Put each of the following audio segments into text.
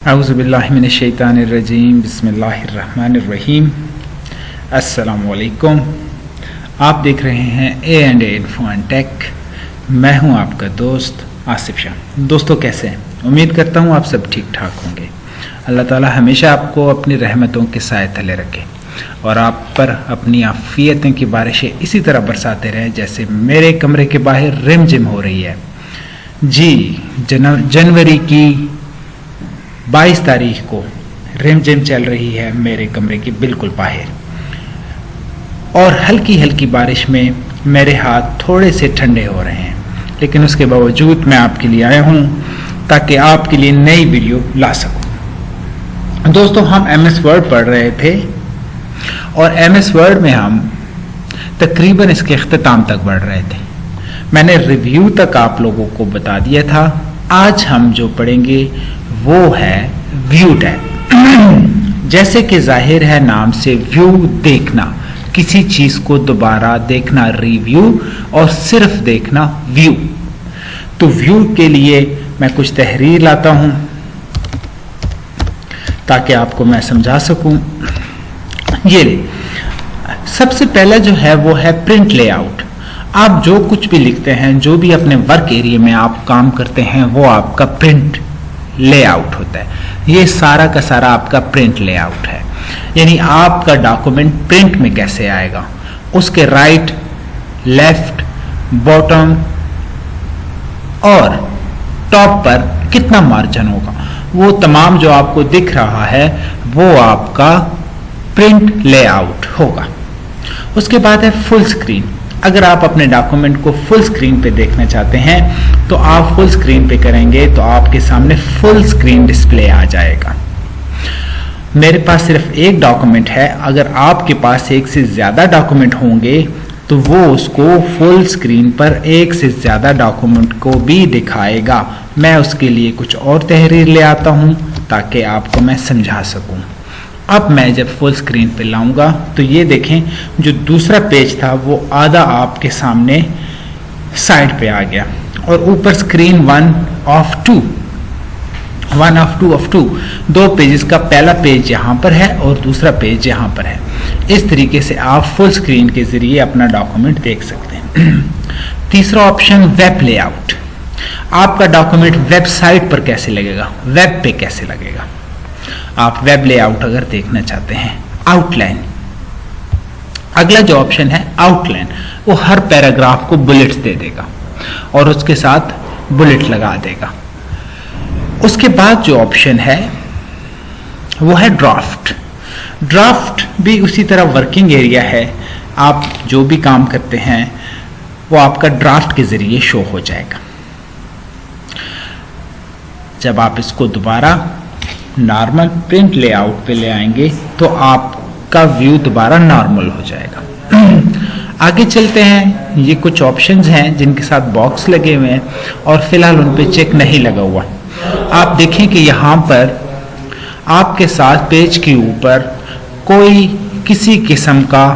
औज़ुबिल्लाहि मिनश्शैतानिर्रजीम बिस्मिल्लाहिर्रहमानिर्रहीम। अस्सलामु अलैकुम। आप देख रहे हैं A&A इन्फो एंड टेक। मैं हूं आपका दोस्त आसिफ शाह। दोस्तों कैसे हैं? उम्मीद करता हूं आप सब ठीक ठाक होंगे। अल्लाह ताला हमेशा आपको अपनी रहमतों के साए तले रखे और आप पर अपनी आफियतों की बारिशें इसी तरह बरसाते रहें जैसे मेरे कमरे के बाहर रिमझिम हो रही है। जी, जनवरी की 22 तारीख को रिमझिम चल रही है मेरे कमरे की बिल्कुल बाहर, और हल्की हल्की बारिश में मेरे हाथ थोड़े से ठंडे हो रहे हैं, लेकिन उसके बावजूद मैं आपके लिए आया हूँ ताकि आपके लिए नई वीडियो ला सकूँ। दोस्तों, हम MS वर्ड पढ़ रहे थे और MS वर्ड में हम तकरीबन इसके इख्तिताम तक बढ़ रहे थे। मैंने रिव्यू तक आप लोगों को बता दिया था। आज हम जो पढ़ेंगे वो है व्यू टैब। जैसे कि जाहिर है नाम से, व्यू देखना, किसी चीज को दोबारा देखना रिव्यू, और सिर्फ देखना व्यू। तो व्यू के लिए मैं कुछ तहरीर लाता हूं ताकि आपको मैं समझा सकूं। ये सबसे पहला जो है वो है प्रिंट लेआउट। आप जो कुछ भी लिखते हैं, जो भी अपने वर्क एरिया में आप काम करते हैं, वो आपका प्रिंट लेआउट होता है। ये सारा का सारा आपका प्रिंट लेआउट है, यानी आपका डॉक्यूमेंट प्रिंट में कैसे आएगा, उसके राइट, लेफ्ट, बॉटम और टॉप पर कितना मार्जिन होगा, वो तमाम जो आपको दिख रहा है वो आपका प्रिंट लेआउट होगा। उसके बाद है फुल स्क्रीन। अगर आप अपने डॉक्यूमेंट को फुल स्क्रीन पे देखना चाहते हैं तो आप फुल स्क्रीन पे करेंगे तो आपके सामने फुल स्क्रीन डिस्प्ले आ जाएगा। मेरे पास सिर्फ एक डॉक्यूमेंट है, अगर आपके पास एक से ज्यादा डॉक्यूमेंट होंगे तो वो उसको फुल स्क्रीन पर एक से ज्यादा डॉक्यूमेंट को भी दिखाएगा। मैं उसके लिए कुछ और तहरीर ले आता हूं ताकि आपको मैं समझा सकूं। अब मैं जब फुल स्क्रीन पे लाऊंगा तो ये देखें, जो दूसरा पेज था वो आधा आपके सामने साइड पे आ गया, और ऊपर स्क्रीन 1 of 2 of 2 दो पेजेस का पहला पेज यहाँ पर है और दूसरा पेज यहाँ पर है। इस तरीके से आप फुल स्क्रीन के जरिए अपना डॉक्यूमेंट देख सकते हैं। तीसरा ऑप्शन वेब लेआउट। आपका डॉक्यूमेंट वेबसाइट पर कैसे लगेगा, वेब पे कैसे लगेगा। आप वेब लेआउट अगर देखना चाहते हैं। आउटलाइन, अगला जो ऑप्शन है आउटलाइन, वो हर पैराग्राफ को बुलेट्स दे देगा और उसके साथ बुलेट लगा देगा। उसके बाद जो ऑप्शन है वो है ड्राफ्ट। ड्राफ्ट भी उसी तरह वर्किंग एरिया है। आप जो भी काम करते हैं वो आपका ड्राफ्ट के जरिए शो हो जाएगा। जब आप इसको दोबारा नॉर्मल प्रिंट लेआउट पे ले आएंगे तो आपका व्यू दोबारा नॉर्मल हो जाएगा। आगे चलते हैं। ये कुछ ऑप्शंस हैं जिनके साथ बॉक्स लगे हुए हैं और फिलहाल उन पे चेक नहीं लगा हुआ। आप देखें कि यहाँ पर आपके साथ पेज के ऊपर कोई किसी किस्म का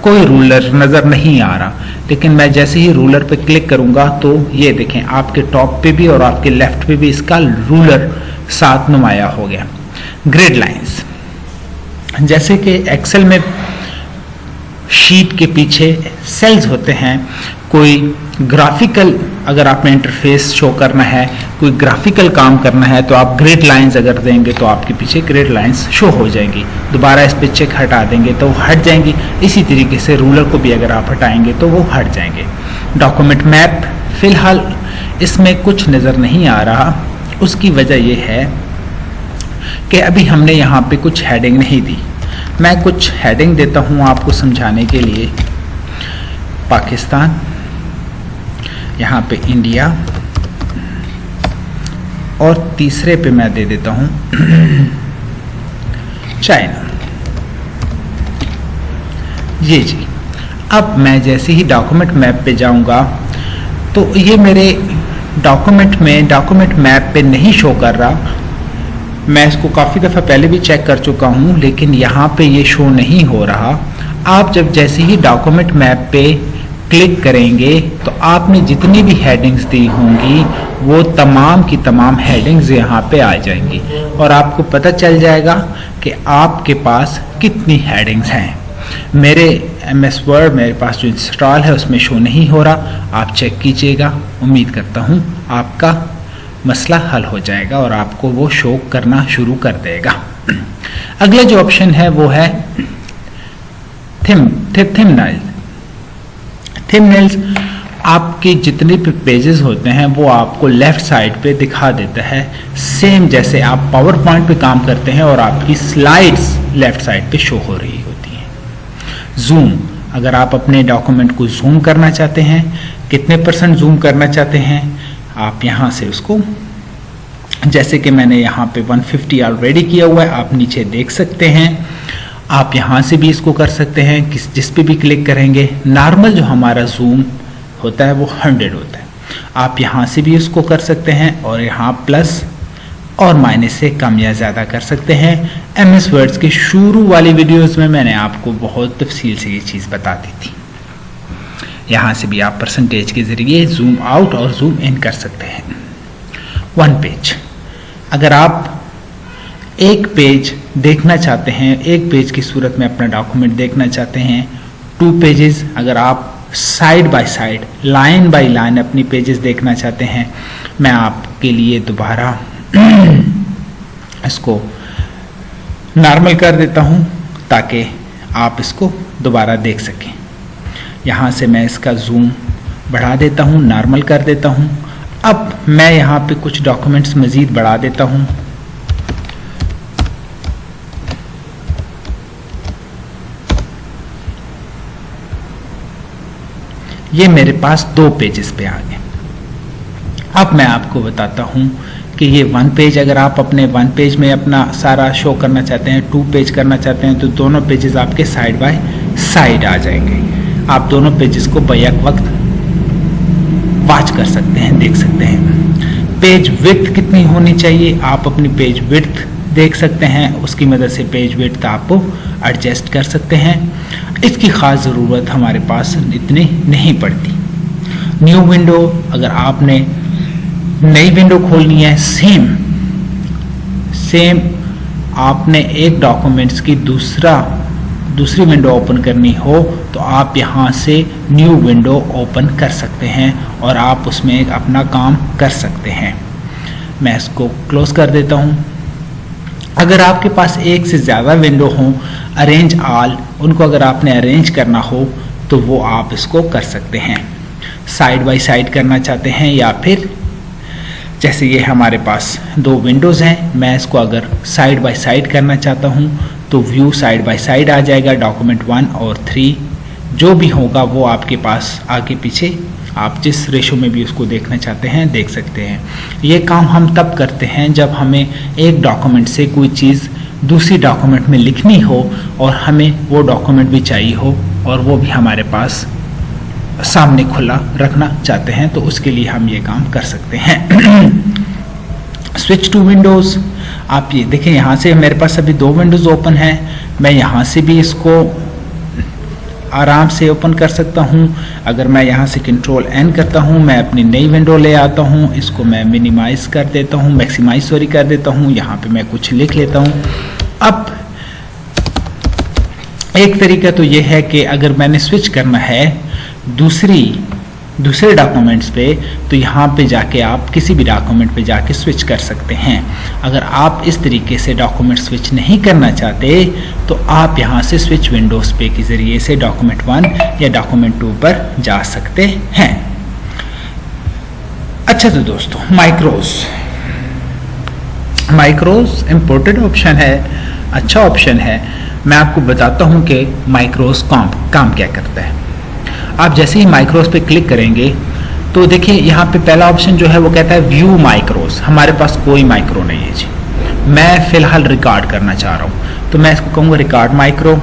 कोई रूलर नजर नहीं आ रहा, लेकिन मैं जैसे ही रूलर पे क्लिक करूंगा तो ये देखें आपके टॉप पे भी और आपके लेफ्ट पे भी इसका रूलर साथ नुमाया हो गया। ग्रिड लाइंस, जैसे कि एक्सेल में शीट के पीछे सेल्स होते हैं, कोई ग्राफिकल अगर आपने इंटरफेस शो करना है, कोई ग्राफिकल काम करना है तो आप ग्रिड लाइंस अगर देंगे तो आपके पीछे ग्रिड लाइंस शो हो जाएंगी। दोबारा इस पे चेक हटा देंगे तो वो हट जाएंगी। इसी तरीके से रूलर को भी अगर आप हटाएंगे तो वो हट जाएंगे। डॉक्यूमेंट मैप, फिलहाल इसमें कुछ नज़र नहीं आ रहा। उसकी वजह यह है कि अभी हमने यहाँ पे कुछ हेडिंग नहीं दी। मैं कुछ हेडिंग देता हूँ आपको समझाने के लिए। पाकिस्तान, यहाँ पे इंडिया, और तीसरे पे मैं दे देता हूँ चाइना। ये जी, अब मैं जैसे ही डॉक्यूमेंट मैप पे जाऊंगा तो ये मेरे डॉक्यूमेंट में डॉक्यूमेंट मैप पे नहीं शो कर रहा। मैं इसको काफ़ी दफ़ा पहले भी चेक कर चुका हूँ, लेकिन यहाँ पे ये शो नहीं हो रहा। आप जब जैसे ही डॉक्यूमेंट मैप पे क्लिक करेंगे तो आपने जितनी भी हेडिंग्स दी होंगी वो तमाम की तमाम हेडिंग्स यहाँ पे आ जाएंगी और आपको पता चल जाएगा कि आपके पास कितनी हेडिंग्स हैं। मेरे MS वर्ड मेरे पास जो इंस्टॉल है उसमें शो नहीं हो रहा, आप चेक कीजिएगा। उम्मीद करता हूँ आपका मसला हल हो जाएगा और आपको वो शो करना शुरू कर देगा। अगला जो ऑप्शन है वो है थंबनेल्स। आपके जितने भी पेजेस होते हैं वो आपको लेफ्ट साइड पे दिखा देता है, सेम जैसे आप पावर पॉइंट पे काम करते हैं और आपकी स्लाइड्स लेफ्ट साइड पे शो हो रही होती हैं। जूम, अगर आप अपने डॉक्यूमेंट को जूम करना चाहते हैं, कितने % जूम करना चाहते हैं, आप यहाँ से उसको, जैसे कि मैंने यहाँ पे 150 ऑलरेडी किया हुआ है, आप नीचे देख सकते हैं। आप यहाँ से भी इसको कर सकते हैं, जिस पे भी क्लिक करेंगे। नॉर्मल जो हमारा जूम होता है वो 100 होता है। आप यहाँ से भी इसको कर सकते हैं और यहाँ प्लस और माइनस से कम या ज़्यादा कर सकते हैं। MS वर्ड्स के शुरू वाली वीडियोस में मैंने आपको बहुत तफसील से ये चीज़ बता दी थी। यहाँ से भी आप % के ज़रिए जूम आउट और जूम इन कर सकते हैं। 1 पेज, अगर आप एक पेज देखना चाहते हैं, एक पेज की सूरत में अपना डॉक्यूमेंट देखना चाहते हैं। 2 पेजेस, अगर आप side by side, line by line अपनी पेजेस देखना चाहते हैं। मैं आपके लिए दोबारा इसको नॉर्मल कर देता हूं ताकि आप इसको दोबारा देख सकें। यहाँ से मैं इसका जूम बढ़ा देता हूं, नॉर्मल कर देता हूं। अब मैं यहाँ पे कुछ डॉक्यूमेंट्स मज़ीद बढ़ा देता हूं। ये मेरे पास 2 पेजेस पे आ गए। अब मैं आपको बताता हूं कि ये 1 पेज, अगर आप अपने 1 पेज में अपना सारा शो करना चाहते हैं, 2 पेज करना चाहते हैं, तो दोनों पेजेस आपके साइड बाय साइड आ जाएंगे। आप दोनों पेजेस को बैक वक्त वॉच कर सकते हैं, देख सकते हैं। पेज विड्थ कितनी होनी चाहिए, आप अपनी पेज विड्थ देख सकते हैं, उसकी मदद से पेज विड्थ आपको एडजस्ट कर सकते हैं। इसकी ख़ास ज़रूरत हमारे पास इतनी नहीं पड़ती। न्यू विंडो, अगर आपने नई विंडो खोलनी है, सेम आपने एक डॉक्यूमेंट्स की दूसरी विंडो ओपन करनी हो तो आप यहाँ से न्यू विंडो ओपन कर सकते हैं और आप उसमें अपना काम कर सकते हैं। मैं इसको क्लोज कर देता हूँ। अगर आपके पास एक से ज़्यादा विंडो हों, अरेंज ऑल, उनको अगर आपने अरेंज करना हो तो वो आप इसको कर सकते हैं। साइड बाय साइड करना चाहते हैं या फिर जैसे ये हमारे पास 2 विंडोज़ हैं, मैं इसको अगर साइड बाय साइड करना चाहता हूँ तो व्यू साइड बाय साइड आ जाएगा। डॉक्यूमेंट 1 और 3 जो भी होगा वो आपके पास आगे पीछे, आप जिस रेशो में भी उसको देखना चाहते हैं देख सकते हैं। ये काम हम तब करते हैं जब हमें एक डॉक्यूमेंट से कोई चीज़ दूसरी डॉक्यूमेंट में लिखनी हो और हमें वो डॉक्यूमेंट भी चाहिए हो और वो भी हमारे पास सामने खुला रखना चाहते हैं, तो उसके लिए हम ये काम कर सकते हैं। स्विच टू विंडोज़, आप ये देखें, यहाँ से मेरे पास अभी 2 विंडोज़ ओपन हैं। मैं यहाँ से भी इसको आराम से ओपन कर सकता हूँ। अगर मैं यहाँ से कंट्रोल N करता हूँ, मैं अपनी नई विंडो ले आता हूँ, इसको मैं मिनिमाइज कर देता हूँ, मैक्सिमाइज कर देता हूँ। यहाँ पे मैं कुछ लिख लेता हूँ। अब एक तरीका तो ये है कि अगर मैंने स्विच करना है दूसरे डॉक्यूमेंट्स पे, तो यहाँ पे जाके आप किसी भी डॉक्यूमेंट पे जाके स्विच कर सकते हैं। अगर आप इस तरीके से डॉक्यूमेंट स्विच नहीं करना चाहते तो आप यहाँ से स्विच विंडोज पे के ज़रिए से डॉक्यूमेंट 1 या डॉक्यूमेंट 2 पर जा सकते हैं। अच्छा तो दोस्तों, माइक्रोज इम्पोर्टेंट ऑप्शन है, अच्छा ऑप्शन है। मैं आपको बताता हूँ कि माइक्रोज काम क्या करता है। आप जैसे ही माइक्रोज पे क्लिक करेंगे तो देखिए यहाँ पे पहला ऑप्शन जो है वो कहता है व्यू माइक्रोज। हमारे पास कोई माइक्रो नहीं है जी, मैं फ़िलहाल रिकॉर्ड करना चाह रहा हूँ, तो मैं इसको कहूँगा रिकॉर्ड माइक्रो।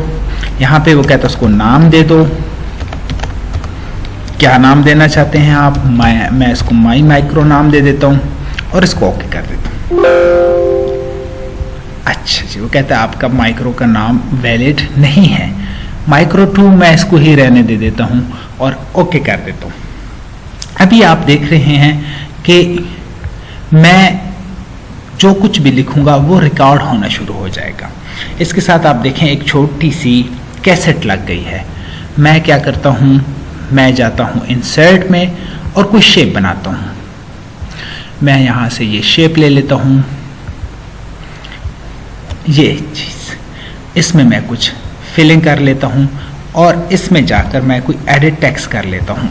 यहाँ पे वो कहता है उसको नाम दे दो, क्या नाम देना चाहते हैं आप। मैं इसको माई माइक्रो नाम दे देता हूँ और इसको ओके कर देता हूँ। अच्छा जी, वो कहता है आपका माइक्रो का नाम वैलिड नहीं है। माइक्रो 2 मैं इसको ही रहने दे देता हूँ और ओके कर देता हूँ। अभी आप देख रहे हैं कि मैं जो कुछ भी लिखूंगा वो रिकॉर्ड होना शुरू हो जाएगा। इसके साथ आप देखें एक छोटी सी कैसेट लग गई है। मैं क्या करता हूँ, मैं जाता हूँ इंसर्ट में और कोई शेप बनाता हूँ। मैं यहाँ से ये शेप ले लेता हूँ, ये चीज़, इसमें मैं कुछ फिलिंग कर लेता हूँ और इसमें जाकर मैं कोई एडिट टेक्स्ट कर लेता हूँ।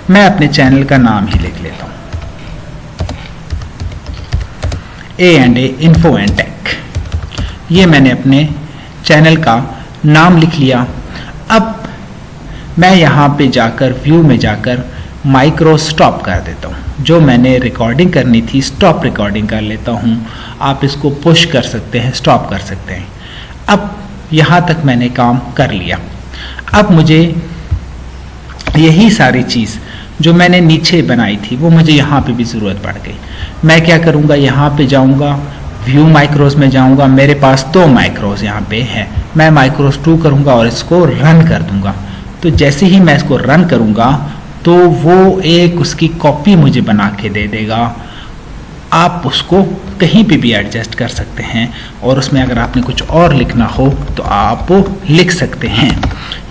मैं अपने चैनल का नाम ही लिख लेता हूँ, A&A इन्फो एंड टेक। ये मैंने अपने चैनल का नाम लिख लिया। अब मैं यहाँ पे जाकर व्यू में जाकर माइक्रो स्टॉप कर देता हूँ। जो मैंने रिकॉर्डिंग करनी थी स्टॉप रिकॉर्डिंग कर लेता हूँ। आप इसको पुश कर सकते हैं, स्टॉप कर सकते हैं। अब यहाँ तक मैंने काम कर लिया। अब मुझे यही सारी चीज़ जो मैंने नीचे बनाई थी वो मुझे यहाँ पे भी ज़रूरत पड़ गई। मैं क्या करूँगा, यहाँ पे जाऊँगा, व्यू माइक्रोस में जाऊँगा। मेरे पास 2 माइक्रोस यहाँ पे हैं। मैं माइक्रोस 2 करूँगा और इसको रन कर दूँगा। तो जैसे ही मैं इसको रन करूँगा तो वो एक उसकी कॉपी मुझे बना के दे देगा। आप उसको कहीं पे भी एडजस्ट कर सकते हैं और उसमें अगर आपने कुछ और लिखना हो तो आप लिख सकते हैं।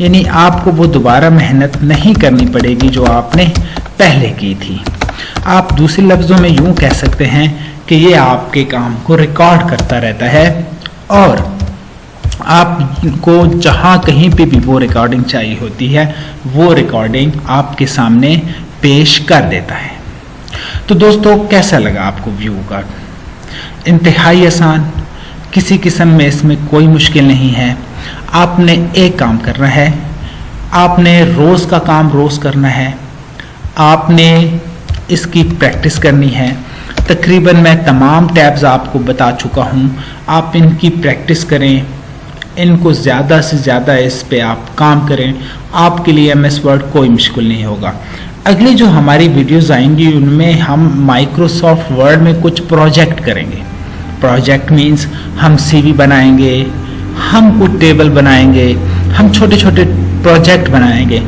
यानी आपको वो दोबारा मेहनत नहीं करनी पड़ेगी जो आपने पहले की थी। आप दूसरे लफ्ज़ों में यूँ कह सकते हैं कि ये आपके काम को रिकॉर्ड करता रहता है और आपको जहाँ कहीं पे भी वो रिकॉर्डिंग चाहिए होती है वो रिकॉर्डिंग आपके सामने पेश कर देता है। तो दोस्तों, कैसा लगा आपको व्यू का? इंतहाई आसान, किसी किस्म में इसमें कोई मुश्किल नहीं है। आपने एक काम करना है, आपने रोज़ का काम रोज़ करना है, आपने इसकी प्रैक्टिस करनी है। तकरीबन मैं तमाम टैब्स आपको बता चुका हूँ। आप इनकी प्रैक्टिस करें, इनको ज़्यादा से ज़्यादा इस पे आप काम करें। आपके लिए MS वर्ड कोई मुश्किल नहीं होगा। अगली जो हमारी वीडियोस आएंगी उनमें हम माइक्रोसॉफ्ट वर्ड में कुछ प्रोजेक्ट करेंगे। प्रोजेक्ट मीन्स हम CV बनाएंगे, हम कुछ टेबल बनाएंगे, हम छोटे छोटे प्रोजेक्ट बनाएंगे।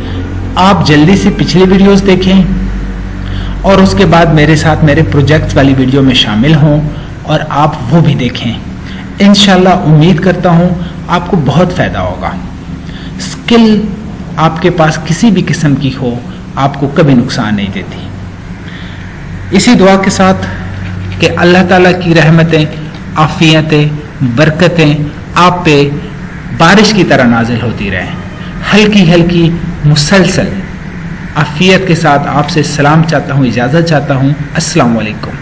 आप जल्दी से पिछली वीडियोस देखें और उसके बाद मेरे साथ मेरे प्रोजेक्ट्स वाली वीडियो में शामिल हों और आप वो भी देखें। इंशाल्लाह उम्मीद करता हूँ आपको बहुत फ़ायदा होगा। स्किल आपके पास किसी भी किस्म की हो, आपको कभी नुकसान नहीं देती। इसी दुआ के साथ कि अल्लाह ताला की रहमतें, आफियतें, बरकतें आप पे बारिश की तरह नाजिल होती रहें। हल्की हल्की मुसलसल आफियत के साथ आपसे सलाम चाहता हूँ, इजाज़त चाहता हूँ। अस्सलाम वालेकुम।